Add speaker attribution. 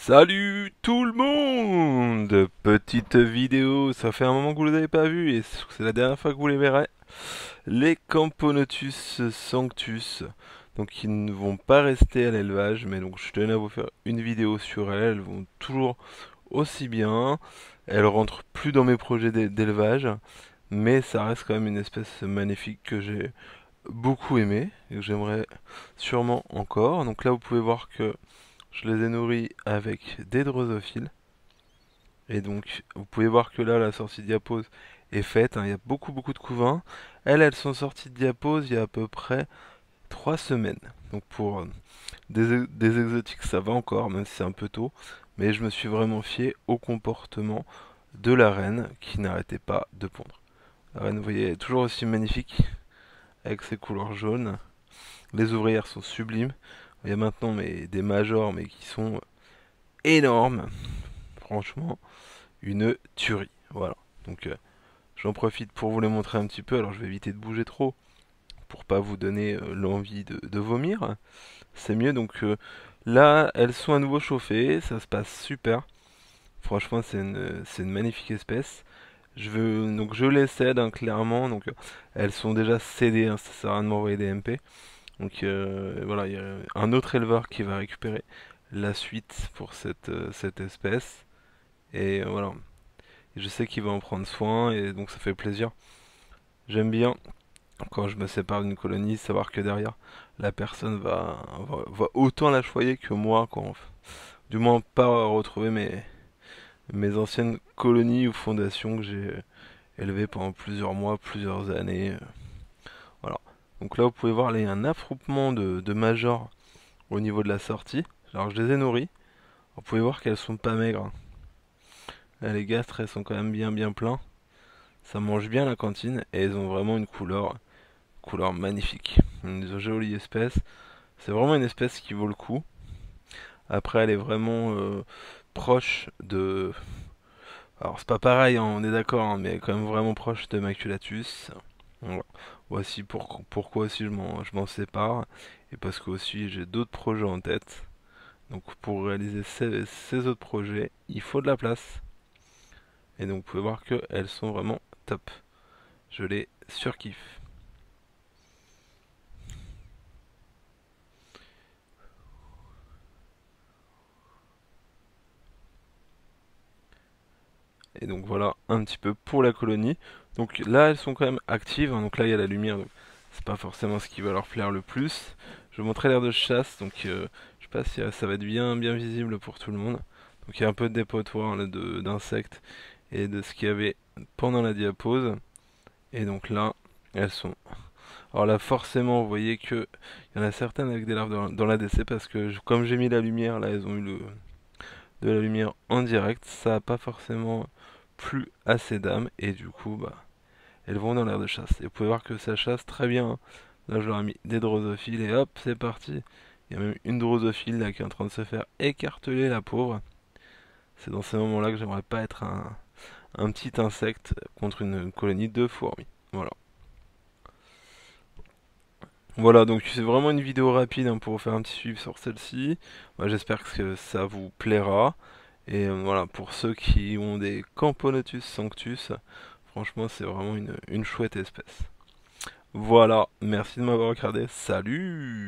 Speaker 1: Salut tout le monde! Petite vidéo, ça fait un moment que vous les avez pas vus et c'est la dernière fois que vous les verrez. Les Camponotus sanctus, donc ils ne vont pas rester à l'élevage, mais donc je tenais à vous faire une vidéo sur elles. Elles vont toujours aussi bien. Elles rentrent plus dans mes projets d'élevage, mais ça reste quand même une espèce magnifique que j'ai beaucoup aimé et que j'aimerais sûrement encore. Donc là, vous pouvez voir que je les ai nourris avec des drosophiles. Et donc, vous pouvez voir que là, la sortie de diapause est faite, hein. Il y a beaucoup de couvains. Elles sont sorties de diapause il y a à peu près 3 semaines. Donc pour des exotiques, ça va encore, même si c'est un peu tôt. Mais je me suis vraiment fié au comportement de la reine qui n'arrêtait pas de pondre. La reine, vous voyez, est toujours aussi magnifique avec ses couleurs jaunes. Les ouvrières sont sublimes. Il y a maintenant des majors, mais qui sont énormes. Franchement, une tuerie. Voilà. Donc j'en profite pour vous les montrer un petit peu. Alors je vais éviter de bouger trop pour pas vous donner l'envie de vomir. C'est mieux. Donc là, elles sont à nouveau chauffées. Ça se passe super. Franchement, c'est une magnifique espèce. Donc je les cède, hein, clairement. Donc elles sont déjà cédées, hein, ça sert à rien de m'envoyer des MP. Donc voilà, il y a un autre éleveur qui va récupérer la suite pour cette espèce. Et voilà. Et je sais qu'il va en prendre soin et donc ça fait plaisir. J'aime bien quand je me sépare d'une colonie, savoir que derrière la personne va autant la choyer que moi, quand, du moins pas retrouver mes anciennes colonies ou fondations que j'ai élevées pendant plusieurs mois, plusieurs années. Voilà. Donc là, vous pouvez voir, là, il y a un affroupement de majors au niveau de la sortie. Alors je les ai nourris. Vous pouvez voir qu'elles sont pas maigres, hein. Là, les gastres, elles sont quand même bien pleins. Ça mange bien la cantine et elles ont vraiment une couleur magnifique. Une jolie espèce. C'est vraiment une espèce qui vaut le coup. Après, elle est vraiment proche de. Alors, c'est pas pareil, hein, on est d'accord, hein, mais elle est quand même vraiment proche de Maculatus. Voilà. Voici pourquoi aussi je m'en sépare. Et parce que aussi j'ai d'autres projets en tête. Donc, pour réaliser ces autres projets, il faut de la place. Et donc, vous pouvez voir qu'elles sont vraiment top. Je les surkiffe. Et donc voilà un petit peu pour la colonie. Donc là elles sont quand même actives, hein. Donc là il y a la lumière, donc c'est pas forcément ce qui va leur plaire le plus. Je vais vous montrer l'aire de chasse, donc je sais pas si ça va être bien visible pour tout le monde. Donc il y a un peu de dépotoir là, d'insectes et de ce qu'il y avait pendant la diapause. Et donc là elles sont. Alors là forcément vous voyez que il y en a certaines avec des larves dans l'ADC parce que comme j'ai mis la lumière là elles ont eu de la lumière en direct, ça a pas forcément plus assez d'âme et du coup bah elles vont dans l'air de chasse. Et vous pouvez voir que ça chasse très bien, hein. Là je leur ai mis des drosophiles et hop c'est parti. Il y a même une drosophile là qui est en train de se faire écarteler, la pauvre. C'est dans ces moments là que j'aimerais pas être un petit insecte contre une colonie de fourmis. Voilà. Voilà, donc c'est vraiment une vidéo rapide, hein, pour vous faire un petit suivi sur celle-ci. Bah, j'espère que ça vous plaira. Et voilà, pour ceux qui ont des Camponotus sanctus, franchement, c'est vraiment une chouette espèce. Voilà, merci de m'avoir regardé. Salut!